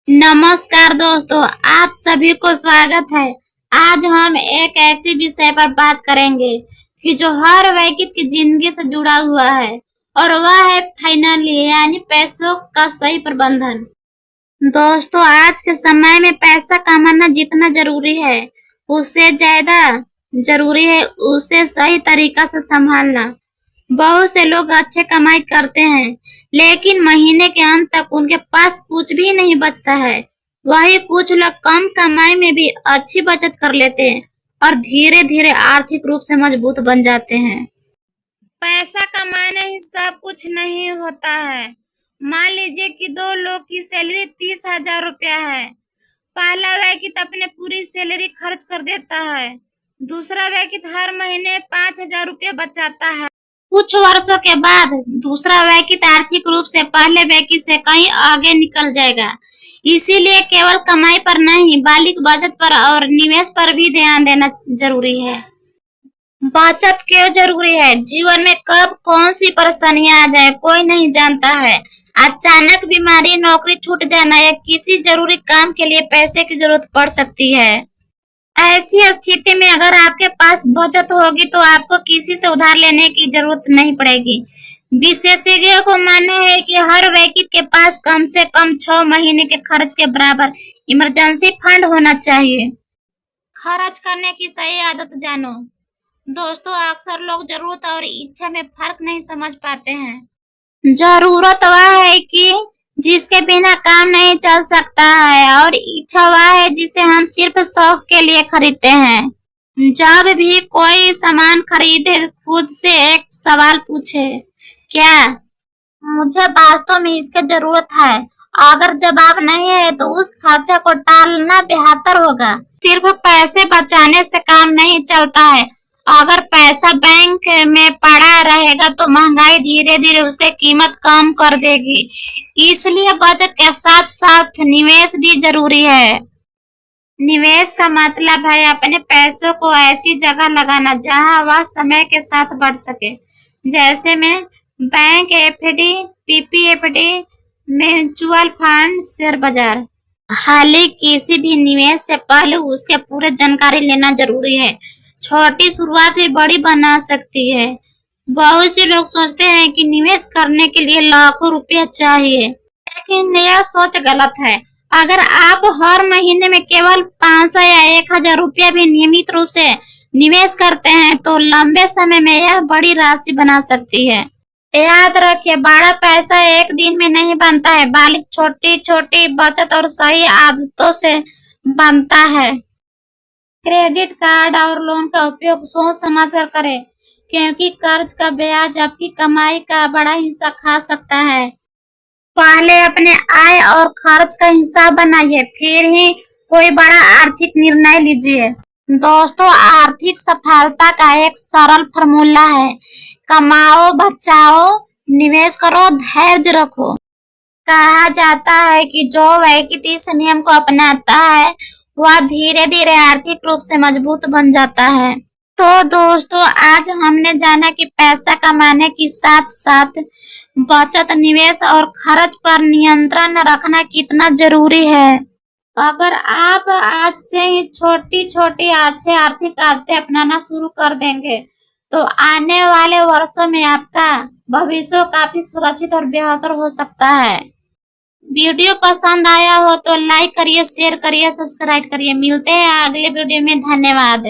नमस्कार दोस्तों, आप सभी को स्वागत है। आज हम एक ऐसे विषय पर बात करेंगे कि जो हर व्यक्ति की जिंदगी से जुड़ा हुआ है और वह है फाइनली यानी पैसों का सही प्रबंधन। दोस्तों, आज के समय में पैसा कमाना जितना जरूरी है उससे ज्यादा जरूरी है उसे सही तरीका से संभालना। बहुत से लोग अच्छे कमाई करते हैं लेकिन महीने के अंत तक उनके पास कुछ भी नहीं बचता है। वही कुछ लोग कम कमाई में भी अच्छी बचत कर लेते हैं और धीरे धीरे आर्थिक रूप से मजबूत बन जाते हैं। पैसा कमाना ही सब कुछ नहीं होता है। मान लीजिए कि दो लोग की सैलरी 30,000 रुपया है। पहला व्यक्ति अपने पूरी सैलरी खर्च कर देता है, दूसरा व्यक्ति हर महीने 5,000 रुपया बचाता है। कुछ वर्षों के बाद दूसरा व्यक्ति आर्थिक रूप से पहले व्यक्ति से कहीं आगे निकल जाएगा। इसीलिए केवल कमाई पर नहीं बल्कि बचत पर और निवेश पर भी ध्यान देना जरूरी है। बचत क्यों जरूरी है? जीवन में कब कौन सी परेशानियां आ जाए कोई नहीं जानता है। अचानक बीमारी, नौकरी छूट जाना या किसी जरूरी काम के लिए पैसे की जरूरत पड़ सकती है। ऐसी स्थिति में अगर आपके पास बचत होगी तो आपको किसी से उधार लेने की जरूरत नहीं पड़ेगी। विशेषज्ञों को मानना है कि हर व्यक्ति के पास कम से कम 6 महीने के खर्च के बराबर इमरजेंसी फंड होना चाहिए। खर्च करने की सही आदत जानो। दोस्तों, अक्सर लोग जरूरत और इच्छा में फर्क नहीं समझ पाते हैं। जरूरत वह है कि जिसके बिना काम नहीं चल सकता है और इच्छा वह है जिसे हम सिर्फ शौक के लिए खरीदते हैं। जब भी कोई सामान खरीदे खुद से एक सवाल पूछे, क्या मुझे वास्तव में इसकी जरूरत है? अगर जवाब नहीं है तो उस खर्चा को टालना बेहतर होगा। सिर्फ पैसे बचाने से काम नहीं चलता है। अगर पैसा बैंक में पड़ा रहेगा तो महंगाई धीरे धीरे उसकी कीमत कम कर देगी। इसलिए बचत के साथ साथ निवेश भी जरूरी है। निवेश का मतलब है अपने पैसों को ऐसी जगह लगाना जहां वह समय के साथ बढ़ सके, जैसे में बैंक, एफडी, पीपीएफडी, म्यूचुअल फंड, शेयर बाजार। हालांकि किसी भी निवेश से पहले उसके पूरे जानकारी लेना जरूरी है। छोटी शुरुआत भी बड़ी बना सकती है। बहुत से लोग सोचते हैं कि निवेश करने के लिए लाखों रुपया चाहिए, लेकिन यह सोच गलत है। अगर आप हर महीने में केवल 500 या 1,000 रुपया भी नियमित रूप से निवेश करते हैं तो लंबे समय में यह बड़ी राशि बना सकती है। याद रखिए, बड़ा पैसा एक दिन में नहीं बनता है बल्कि छोटी छोटी बचत और सही आदतों से बनता है। क्रेडिट कार्ड और लोन का उपयोग सोच समझ कर करें, क्योंकि कर्ज का ब्याज आपकी कमाई का बड़ा हिस्सा खा सकता है। पहले अपने आय और खर्च का हिसाब बनाइए, फिर ही कोई बड़ा आर्थिक निर्णय लीजिए। दोस्तों, आर्थिक सफलता का एक सरल फॉर्मूला है, कमाओ, बचाओ, निवेश करो, धैर्य रखो। कहा जाता है कि जो व्यक्ति इस नियम को अपनाता है वह धीरे धीरे आर्थिक रूप से मजबूत बन जाता है। तो दोस्तों, आज हमने जाना कि पैसा कमाने के साथ साथ बचत, निवेश और खर्च पर नियंत्रण रखना कितना जरूरी है। अगर आप आज से ही छोटी छोटी अच्छे आर्थिक आदतें अपनाना शुरू कर देंगे तो आने वाले वर्षों में आपका भविष्य काफी सुरक्षित और बेहतर हो सकता है। वीडियो पसंद आया हो तो लाइक करिए, शेयर करिए, सब्सक्राइब करिए। मिलते हैं अगले वीडियो में। धन्यवाद।